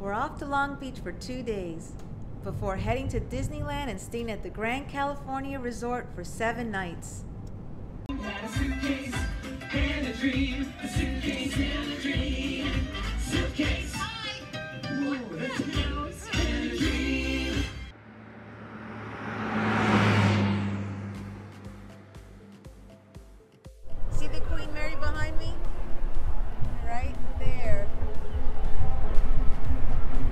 We're off to Long Beach for 2 days before heading to Disneyland and staying at the Grand California Resort for 7 nights. Had a suitcase and a dream, a suitcase and a dream, suitcase. Ooh, that's a nose and a dream. See the Queen Mary behind me? Right there.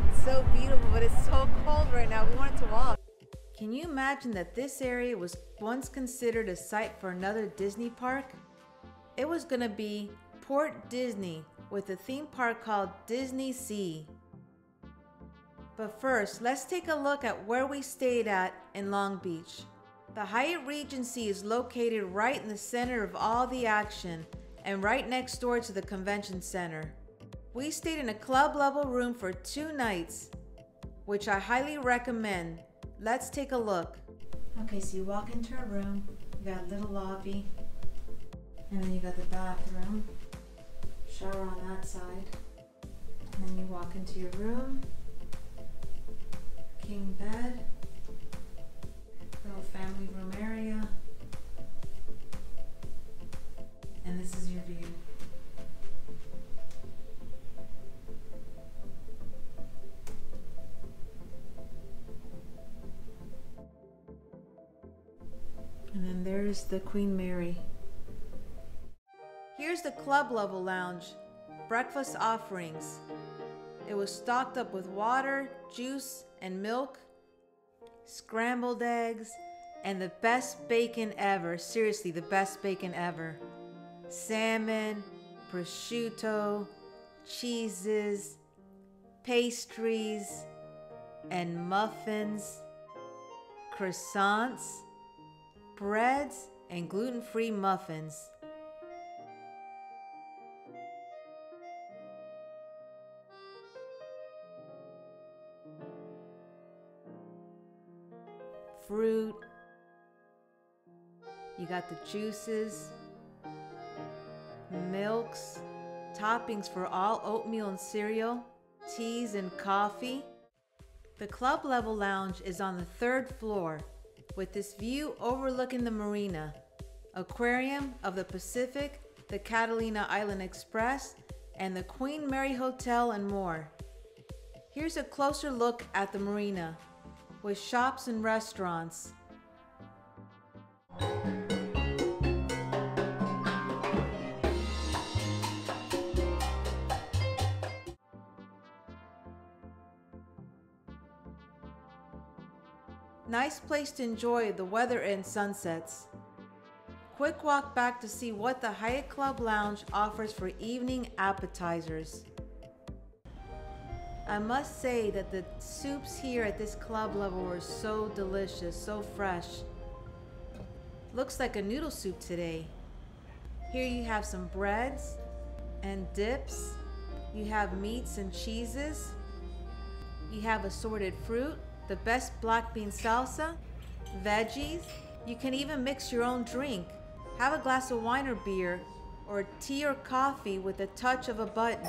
It's so beautiful, but it's so cold right now. We wanted to walk. Can you imagine that this area was once considered a site for another Disney park? It was gonna be Port Disney with a theme park called Disney Sea. But first, let's take a look at where we stayed at in Long Beach. The Hyatt Regency is located right in the center of all the action and right next door to the convention center. We stayed in a club level room for 2 nights, which I highly recommend. Let's take a look. Okay, so you walk into a room, you got a little lobby, and then you got the bathroom, shower on that side, and then you walk into your room, king bed, little family room area, and this is your view. And then there's the Queen Mary. Here's the club level lounge, breakfast offerings. It was stocked up with water, juice, and milk, scrambled eggs, and the best bacon ever. Seriously, the best bacon ever. Salmon, prosciutto, cheeses, pastries, and muffins, croissants, breads, and gluten-free muffins. Fruit. You got the juices, milks, toppings for all oatmeal and cereal, teas and coffee. The club level lounge is on the 3rd floor with this view overlooking the marina, aquarium of the Pacific, the Catalina Island Express, and the Queen Mary Hotel and more. Here's a closer look at the marina with shops and restaurants. Nice place to enjoy the weather and sunsets. Quick walk back to see what the Hyatt Club Lounge offers for evening appetizers. I must say that the soups here at this club level were so delicious, so fresh. Looks like a noodle soup today. Here you have some breads and dips. You have meats and cheeses. You have assorted fruit, the best black bean salsa, veggies. You can even mix your own drink. Have a glass of wine or beer, or tea or coffee with a touch of a button.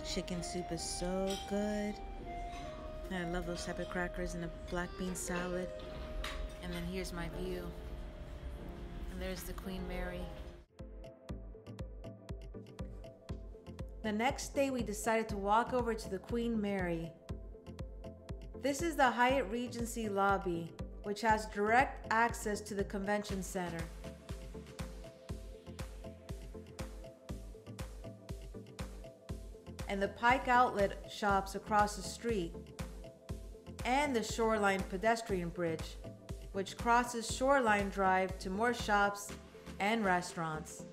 Chicken soup is so good. I love those type of crackers and a black bean salad. And then here's my view. And there's the Queen Mary. The next day we decided to walk over to the Queen Mary. This is the Hyatt Regency lobby, which has direct access to the convention center. And the Pike Outlet shops across the street, and the Shoreline pedestrian bridge, which crosses Shoreline Drive to more shops and restaurants.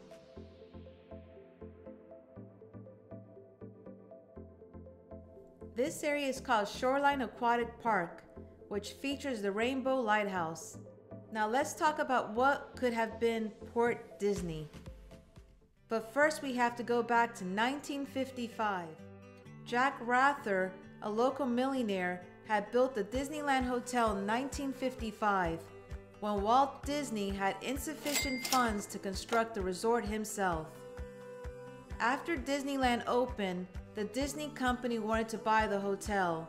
This area is called Shoreline Aquatic Park, which features the Rainbow Lighthouse. Now let's talk about what could have been Port Disney. But first we have to go back to 1955. Jack Rather, a local millionaire, had built the Disneyland Hotel in 1955 when Walt Disney had insufficient funds to construct the resort himself. After Disneyland opened, the Disney company wanted to buy the hotel,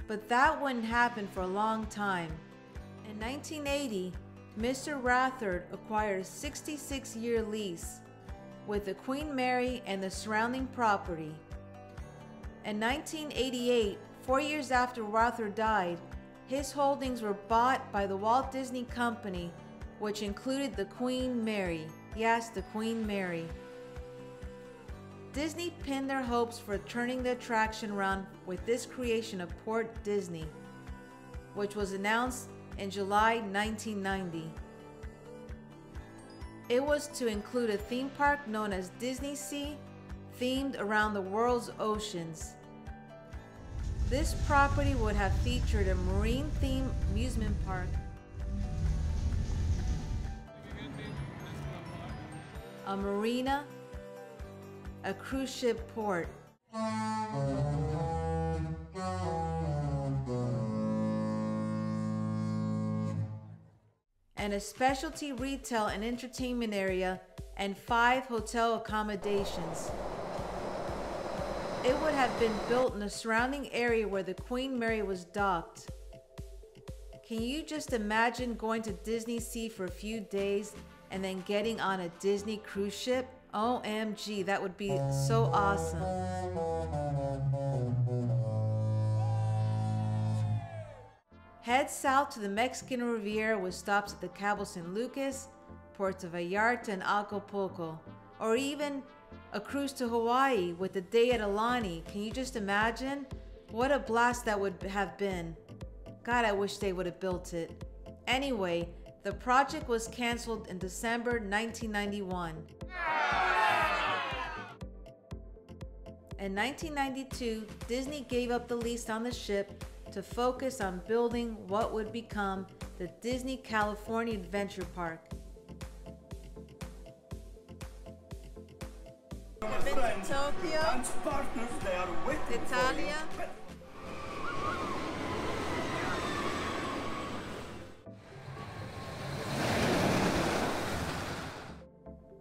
but that wouldn't happen for a long time. In 1980, Mr. Rathard acquired a 66-year lease with the Queen Mary and the surrounding property. In 1988, 4 years after Rathard died, his holdings were bought by the Walt Disney Company, which included the Queen Mary. Yes, the Queen Mary. Disney pinned their hopes for turning the attraction around with this creation of Port Disney, which was announced in July 1990. It was to include a theme park known as Disney Sea, themed around the world's oceans. This property would have featured a marine-themed amusement park, a marina, a cruise ship port, and a specialty retail and entertainment area, and 5 hotel accommodations. It would have been built in the surrounding area where the Queen Mary was docked. Can you just imagine going to Disney Sea for a few days and then getting on a Disney cruise ship? OMG, that would be so awesome. Head south to the Mexican Riviera with stops at the Cabo San Lucas, Puerto Vallarta, and Acapulco, or even a cruise to Hawaii with a day at Alani. Can you just imagine? What a blast that would have been. God, I wish they would have built it. Anyway, the project was canceled in December 1991. In 1992, Disney gave up the lease on the ship to focus on building what would become the Disney California Adventure Park. I've been to Tokyo, Italia.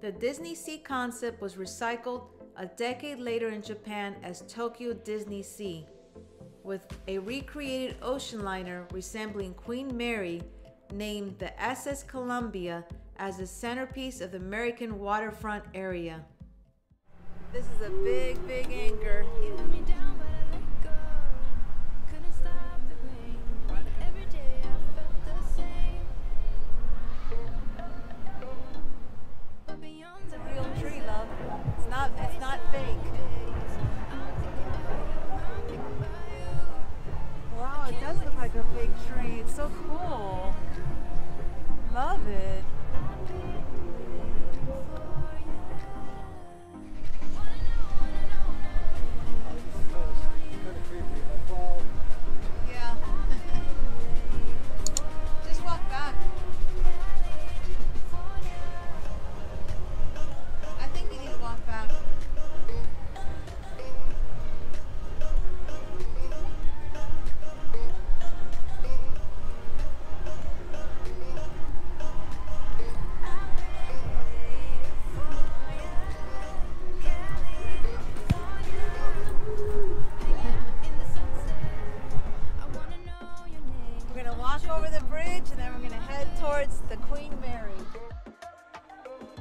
The Disney Sea concept was recycled a decade later in Japan as Tokyo Disney Sea, with a recreated ocean liner resembling Queen Mary named the SS Columbia as the centerpiece of the American waterfront area. This is a big, big anchor. It's a real tree, love. It's not fake. Wow, it does look like a fake tree. It's so cool. Love it. Yeah. Just walk back. I think you need to walk back. We're gonna walk over the bridge and then we're gonna head towards the Queen Mary.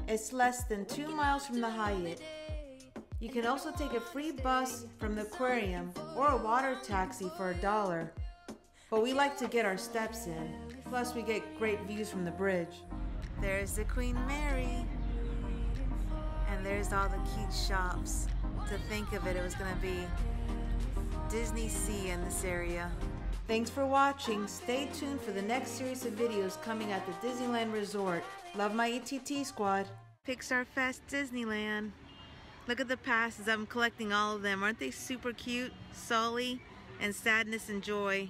It's less than 2 miles from the Hyatt. You can also take a free bus from the aquarium or a water taxi for $1. But we like to get our steps in. Plus we get great views from the bridge. There's the Queen Mary. And there's all the cute shops. To think of it, it was gonna be Disney Sea in this area. Thanks for watching. Stay tuned for the next series of videos coming at the Disneyland Resort. Love my ETT squad. Pixar Fest Disneyland. Look at the passes. I'm collecting all of them. Aren't they super cute? Sully and Sadness and Joy.